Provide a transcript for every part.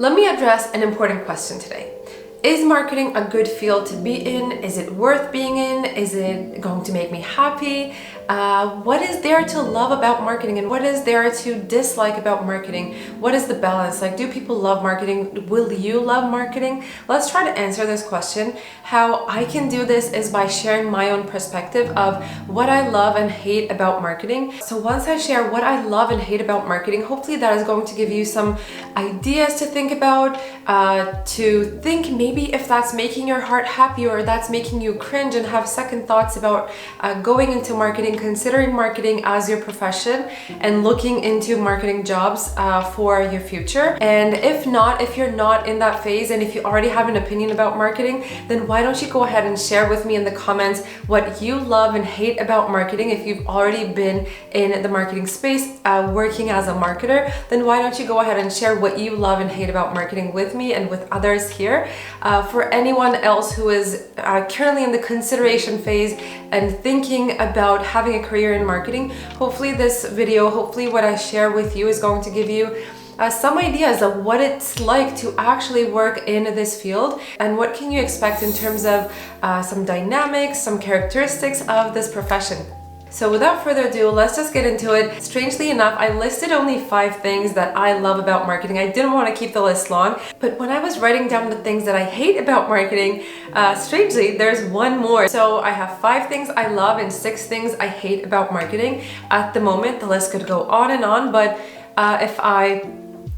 Let me address an important question today. Is marketing a good field to be in? Is it worth being in? Is it going to make me happy? What is there to love about marketing and what is there to dislike about marketing? What is the balance? Like, do people love marketing? Will you love marketing? Let's try to answer this question. How I can do this is by sharing my own perspective of what I love and hate about marketing. So once I share what I love and hate about marketing, hopefully that is going to give you some ideas to think about, to think maybe if that's making your heart happy or that's making you cringe and have second thoughts about going into marketing, considering marketing as your profession and looking into marketing jobs for your future. And if not, if you're not in that phase and if you already have an opinion about marketing, then why don't you go ahead and share with me in the comments what you love and hate about marketing. If you've already been in the marketing space working as a marketer, then why don't you go ahead and share what you love and hate about marketing with me and with others here. For anyone else who is currently in the consideration phase and thinking about having a career in marketing, hopefully this video, hopefully what I share with you is going to give you some ideas of what it's like to actually work in this field and what can you expect in terms of some dynamics, some characteristics of this profession. So without further ado, let's just get into it. Strangely enough, I listed only 5 things that I love about marketing. I didn't want to keep the list long, but when I was writing down the things that I hate about marketing, strangely, there's one more. So I have 5 things I love and 6 things I hate about marketing. At the moment, the list could go on, but if I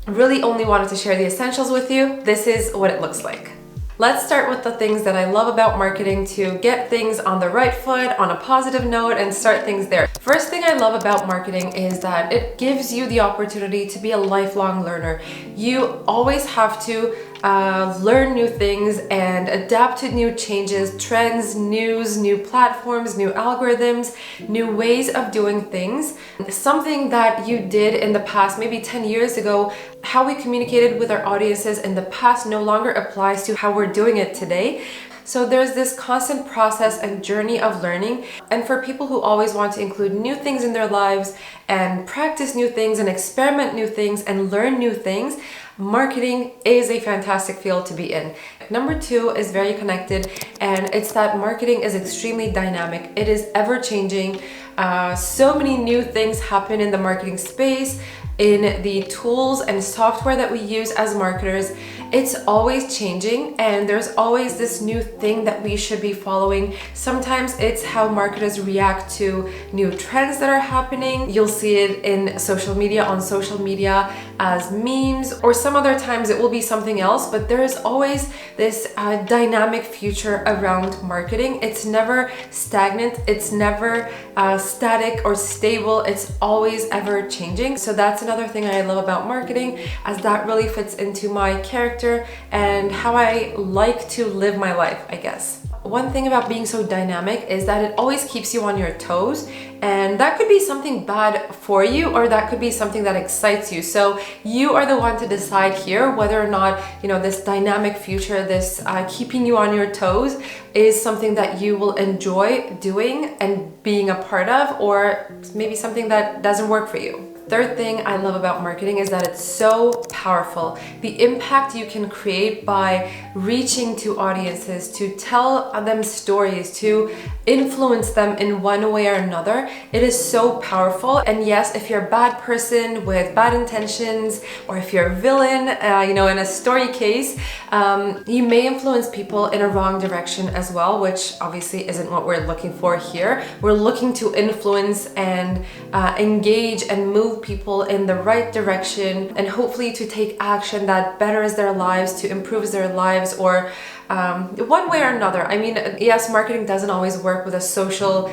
really only wanted to share the essentials with you, this is what it looks like. Let's start with the things that I love about marketing to get things on the right foot, on a positive note, and start things there. First thing I love about marketing is that it gives you the opportunity to be a lifelong learner. You always have to learn new things and adapt to new changes, trends, news, new platforms, new algorithms, new ways of doing things. Something that you did in the past, maybe 10 years ago, how we communicated with our audiences in the past no longer applies to how we're doing it today. So there's this constant process and journey of learning. And for people who always want to include new things in their lives and practice new things and experiment new things and learn new things, marketing is a fantastic field to be in. Number 2 is very connected, and it's that marketing is extremely dynamic. It is ever changing. So many new things happen in the marketing space, in the tools and software that we use as marketers. It's always changing and there's always this new thing that we should be following. Sometimes it's how marketers react to new trends that are happening. You'll see it in social media, on social media as memes, or some other times it will be something else, but there is always this dynamic future around marketing. It's never stagnant, it's never static or stable, it's always ever changing. So that's another thing I love about marketing, as that really fits into my character and how I like to live my life, I guess. One thing about being so dynamic is that it always keeps you on your toes, and that could be something bad for you or that could be something that excites you. So you are the one to decide here whether or not, this dynamic future, this keeping you on your toes is something that you will enjoy doing and being a part of, or maybe something that doesn't work for you. Third thing I love about marketing is that it's so powerful. The impact you can create by reaching to audiences, to tell them stories, to influence them in one way or another, it is so powerful. And yes, if you're a bad person with bad intentions, or if you're a villain, in a story case, you may influence people in a wrong direction as well, which obviously isn't what we're looking for here. We're looking to influence and engage and move people in the right direction, and hopefully to take action that betters their lives, to improves their lives, or one way or another. I mean, yes, marketing doesn't always work with a social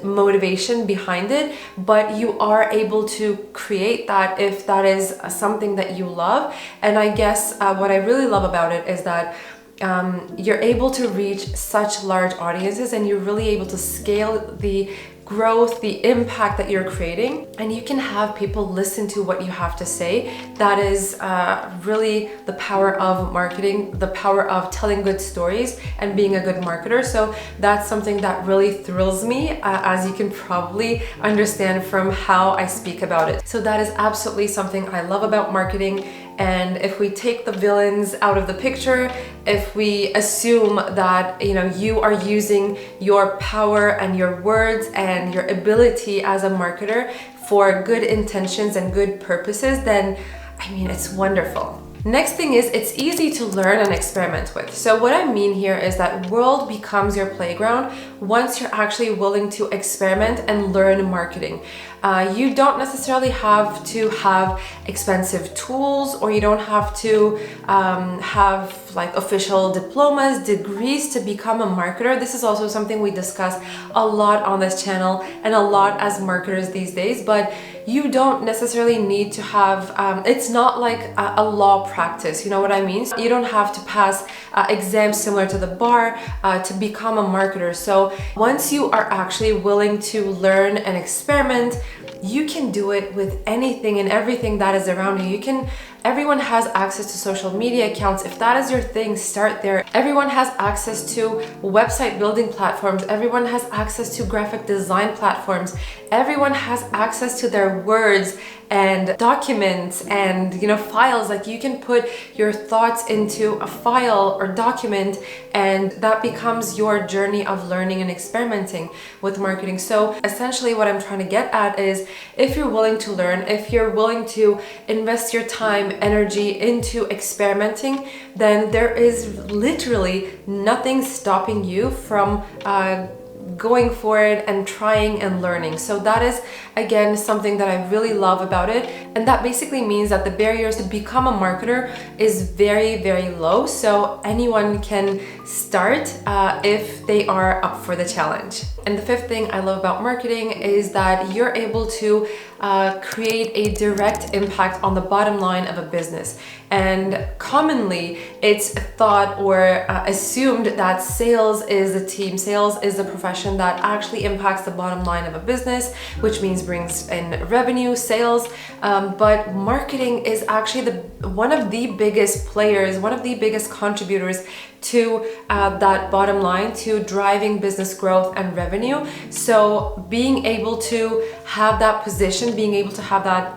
motivation behind it, but you are able to create that if that is something that you love. And I guess what I really love about it is that you're able to reach such large audiences, and you're really able to scale the growth, the impact that you're creating, and you can have people listen to what you have to say. That is really the power of marketing, the power of telling good stories and being a good marketer. So that's something that really thrills me, as you can probably understand from how I speak about it. So that is absolutely something I love about marketing, And if we take the villains out of the picture, if we assume that you are using your power and your words and your ability as a marketer for good intentions and good purposes, then it's wonderful. Next thing is, it's easy to learn and experiment with. So what I mean here is that world becomes your playground once you're actually willing to experiment and learn marketing. You don't necessarily have to have expensive tools, or you don't have to have like official diplomas, degrees to become a marketer. This is also something we discuss a lot on this channel and a lot as marketers these days, but you don't necessarily need to have, it's not like a law practice, you know what I mean? You don't have to pass exams similar to the bar to become a marketer. So once you are actually willing to learn and experiment, you can do it with anything and everything that is around you. Everyone has access to social media accounts. If that is your thing, start there. Everyone has access to website building platforms. Everyone has access to graphic design platforms. Everyone has access to their words and documents and files. Like, you can put your thoughts into a file or document, and that becomes your journey of learning and experimenting with marketing. So essentially what I'm trying to get at is, if you're willing to learn, if you're willing to invest your time, energy into experimenting, then there is literally nothing stopping you from going for it and trying and learning. So that is, again, something that I really love about it. And that basically means that the barriers to become a marketer is very, very low. So anyone can start if they are up for the challenge. And the fifth thing I love about marketing is that you're able to create a direct impact on the bottom line of a business. And commonly it's thought or assumed that sales is a team, sales is a profession that actually impacts the bottom line of a business, which means brings in revenue, sales. But marketing is actually one of the biggest players, one of the biggest contributors to that bottom line, to driving business growth and revenue. So being able to have that position, being able to have that,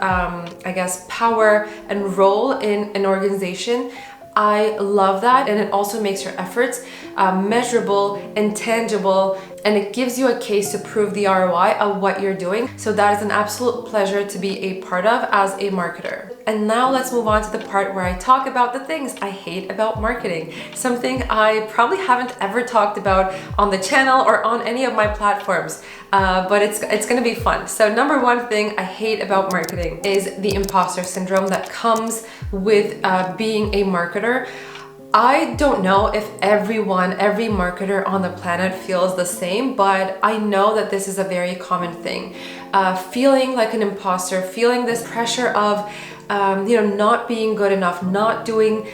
power and role in an organization, I love that. And it also makes your efforts measurable and tangible, and it gives you a case to prove the ROI of what you're doing. So that is an absolute pleasure to be a part of as a marketer. And now let's move on to the part where I talk about the things I hate about marketing. Something I probably haven't ever talked about on the channel or on any of my platforms, but it's gonna be fun. So number one thing I hate about marketing is the imposter syndrome that comes with being a marketer. I don't know if every marketer on the planet feels the same, but I know that this is a very common thing. Feeling like an imposter, feeling this pressure of not being good enough, not doing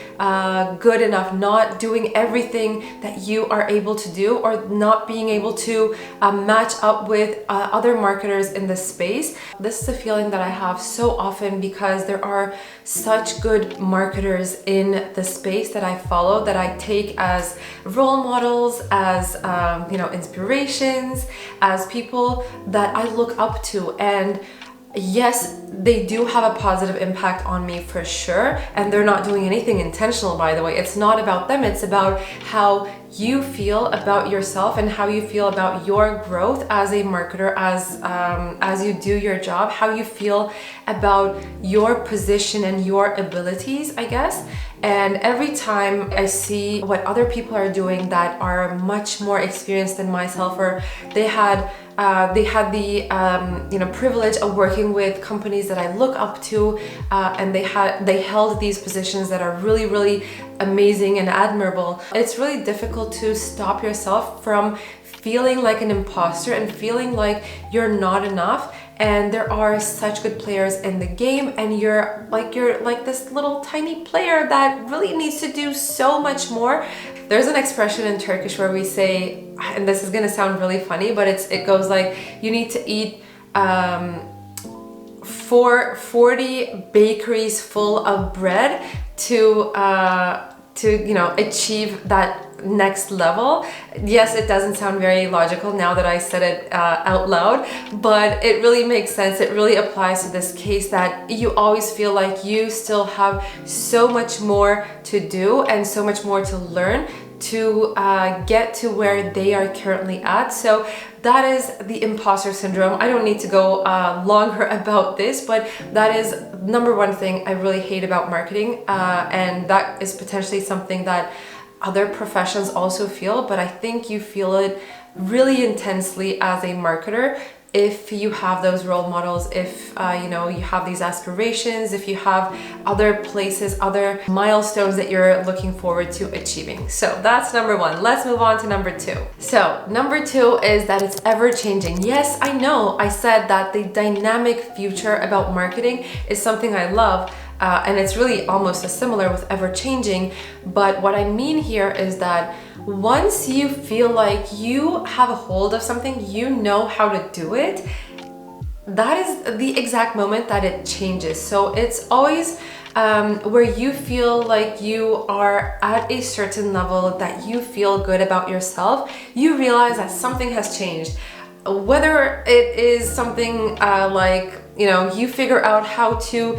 good enough, not doing everything that you are able to do, or not being able to match up with other marketers in this space. This is a feeling that I have so often because there are such good marketers in the space that I follow, that I take as role models, as inspirations, as people that I look up to. And yes, they do have a positive impact on me for sure, and they're not doing anything intentional, by the way. It's not about them, it's about how you feel about yourself and how you feel about your growth as a marketer, as you do your job, how you feel about your position and your abilities, I guess. And every time I see what other people are doing that are much more experienced than myself, or they had the privilege of working with companies that I look up to, and they held these positions that are really, really amazing and admirable. It's really difficult to stop yourself from feeling like an imposter and feeling like you're not enough. And there are such good players in the game, and you're like this little tiny player that really needs to do so much more. There's an expression in Turkish where we say, and this is gonna sound really funny, but it goes like, you need to eat 40 bakeries full of bread to to, achieve that next level. Yes, it doesn't sound very logical now that I said it out loud, but it really makes sense. It really applies to this case that you always feel like you still have so much more to do and so much more to learn to get to where they are currently at. So that is the imposter syndrome. I don't need to go longer about this, but that is number one thing I really hate about marketing, and that is potentially something that other professions also feel, but I think you feel it really intensely as a marketer if you have those role models, if you have these aspirations, if you have other places, other milestones that you're looking forward to achieving. So that's number one. Let's move on to number two. So number two is that it's ever changing. Yes, I know I said that the dynamic future about marketing is something I love, and it's really almost as similar with ever changing. But what I mean here is that once you feel like you have a hold of something, you know how to do it, that is the exact moment that it changes. So it's always where you feel like you are at a certain level, that you feel good about yourself, you realize that something has changed. Whether it is something like, you figure out how to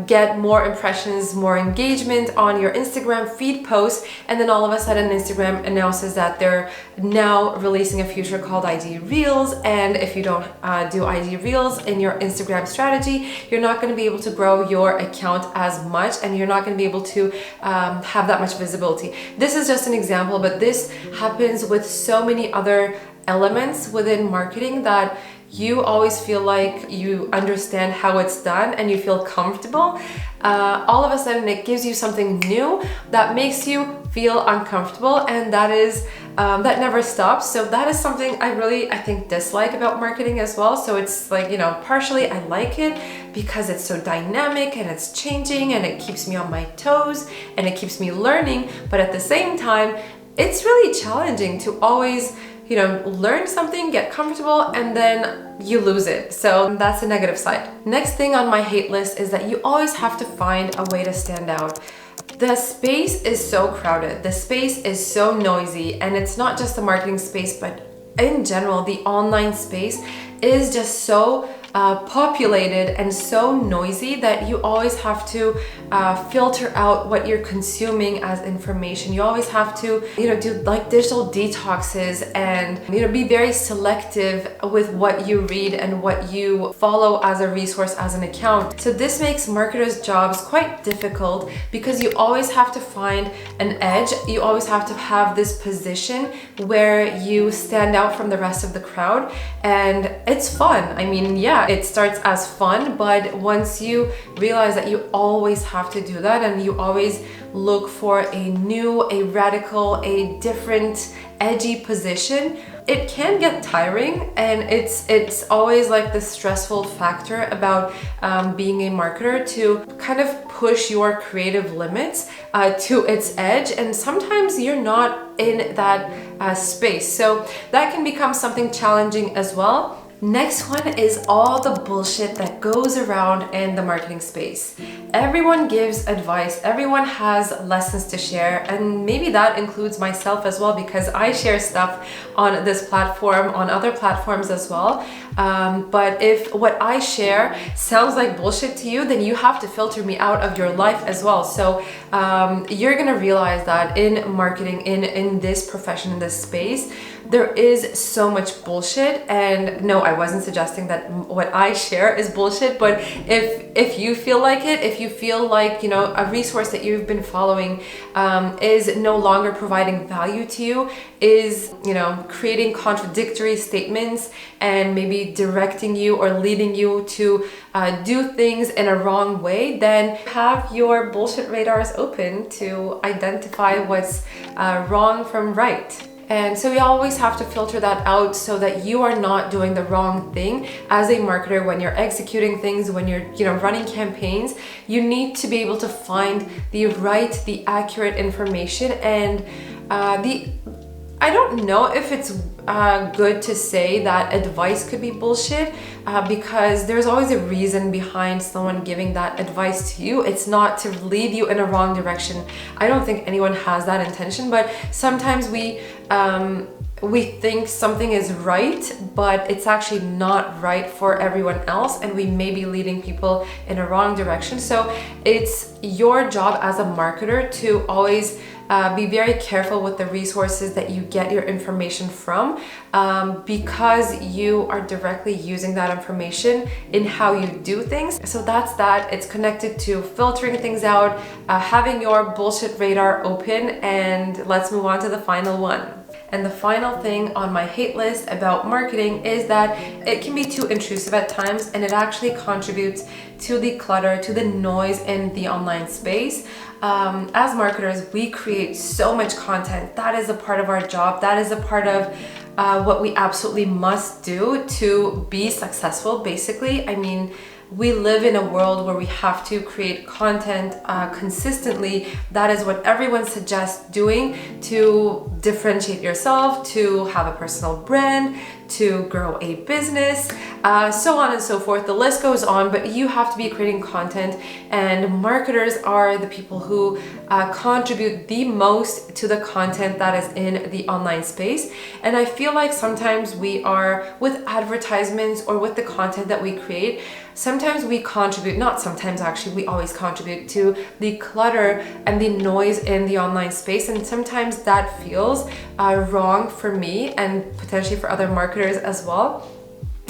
get more impressions, more engagement on your Instagram feed post, and then all of a sudden Instagram announces that they're now releasing a feature called IG Reels, and if you don't do IG Reels in your Instagram strategy, you're not going to be able to grow your account as much, and you're not going to be able to have that much visibility. This is just an example, but this happens with so many other elements within marketing that you always feel like you understand how it's done and you feel comfortable. All of a sudden it gives you something new that makes you feel uncomfortable, and that is that never stops. So that is something I think dislike about marketing as well. So it's like, partially I like it because it's so dynamic and it's changing and it keeps me on my toes and it keeps me learning, but at the same time it's really challenging to always learn something, get comfortable, and then you lose it. So that's the negative side. Next thing on my hate list is that you always have to find a way to stand out. The space is so crowded. The space is so noisy, and it's not just the marketing space, but in general, the online space is just so populated and so noisy that you always have to filter out what you're consuming as information. You always have to, do like digital detoxes and, be very selective with what you read and what you follow as a resource, as an account. So this makes marketers' jobs quite difficult because you always have to find an edge. You always have to have this position where you stand out from the rest of the crowd, and it's fun. I mean, yeah, it starts as fun, but once you realize that you always have to do that and you always look for a new, a radical, a different, edgy position, it can get tiring, and it's always like the stressful factor about being a marketer to kind of push your creative limits to its edge, and sometimes you're not in that space, so that can become something challenging as well. Next one is all the bullshit that goes around in the marketing space. Everyone gives advice, everyone has lessons to share, and maybe that includes myself as well, because I share stuff on this platform, on other platforms as well. But if what I share sounds like bullshit to you, then you have to filter me out of your life as well. So you're gonna realize that in marketing, in this profession, in this space, there is so much bullshit. And no, I wasn't suggesting that what I share is bullshit, but if you feel like it, if you feel like, a resource that you've been following is no longer providing value to you, is, creating contradictory statements and maybe directing you or leading you to do things in a wrong way, then have your bullshit radars open to identify what's wrong from right. And so you always have to filter that out so that you are not doing the wrong thing as a marketer when you're executing things, when you're, running campaigns. You need to be able to find the right, the accurate information, and I don't know if it's good to say that advice could be bullshit, because there's always a reason behind someone giving that advice to you. It's not to lead you in a wrong direction. I don't think anyone has that intention, but sometimes we think something is right, but it's actually not right for everyone else, and we may be leading people in a wrong direction. So it's your job as a marketer to always be very careful with the resources that you get your information from, because you are directly using that information in how you do things. So that's that. It's connected to filtering things out, having your bullshit radar open, and let's move on to the final one. And the final thing on my hate list about marketing is that it can be too intrusive at times, and it actually contributes to the clutter, to the noise in the online space. As marketers, we create so much content. That is a part of our job. That is a part of what we absolutely must do to be successful, basically. I mean, we live in a world where we have to create content consistently. That is what everyone suggests doing to differentiate yourself, to have a personal brand, to grow a business, so on and so forth. The list goes on, but you have to be creating content, and marketers are the people who contribute the most to the content that is in the online space. And I feel like sometimes we are, with advertisements or with the content that we create, sometimes we contribute, not sometimes actually, we always contribute to the clutter and the noise in the online space. And sometimes that feels wrong for me and potentially for other marketers as well.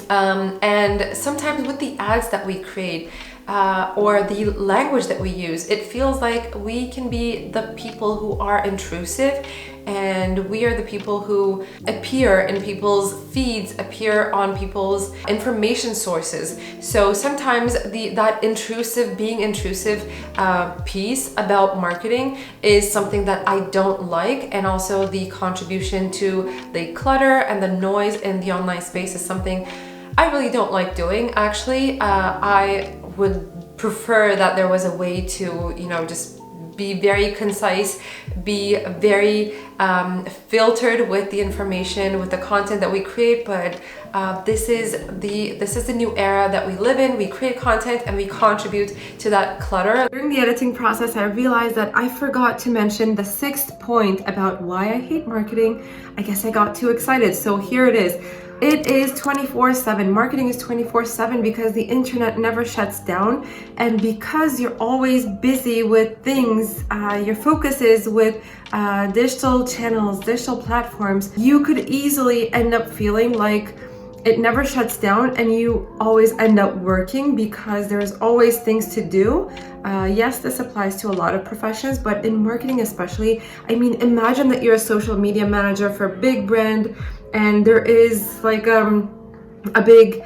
And sometimes with the ads that we create, or the language that we use, it feels like we can be the people who are intrusive, and we are the people who appear in people's feeds, appear on people's information sources. So sometimes that being intrusive piece about marketing is something that I don't like, and also the contribution to the clutter and the noise in the online space is something I really don't like doing. Actually, I would prefer that there was a way to, just be very concise, be very filtered with the information, with the content that we create. But this is the new era that we live in. We create content and we contribute to that clutter. During the editing process, I realized that I forgot to mention the 6th point about why I hate marketing. I guess I got too excited. So here it is. It is 24/7. Marketing is 24/7 because the internet never shuts down, and because you're always busy with things, your focus is with digital channels, digital platforms. You could easily end up feeling like it never shuts down and you always end up working because there's always things to do. Yes, this applies to a lot of professions, but in marketing especially, I mean, imagine that you're a social media manager for a big brand, and there is like a big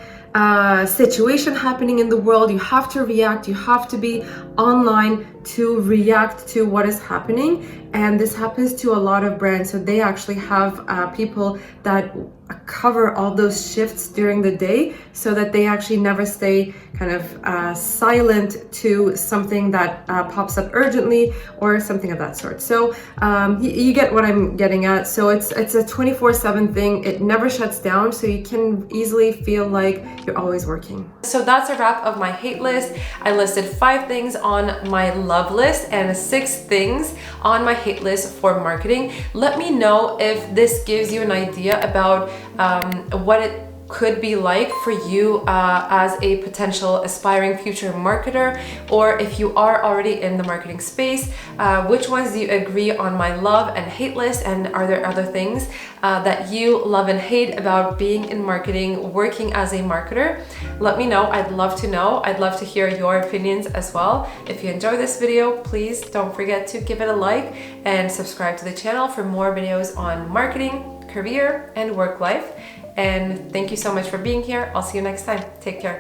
situation happening in the world. You have to react, you have to be online to react to what is happening. And this happens to a lot of brands. So they actually have people that cover all those shifts during the day so that they actually never stay kind of silent to something that pops up urgently or something of that sort. So you get what I'm getting at. So it's a 24/7 thing. It never shuts down, so you can easily feel like you're always working. So that's a wrap of my hate list. I listed 5 things on my love list and 6 things on my hate list for marketing. Let me know if this gives you an idea about what it could be like for you as a potential aspiring future marketer, or if you are already in the marketing space, which ones do you agree on my love and hate list, and are there other things that you love and hate about being in marketing, working as a marketer? Let me know. I'd love to know. I'd love to hear your opinions as well. If you enjoy this video, please don't forget to give it a like and subscribe to the channel for more videos on marketing, career, and work life. And thank you so much for being here. I'll see you next time. Take care.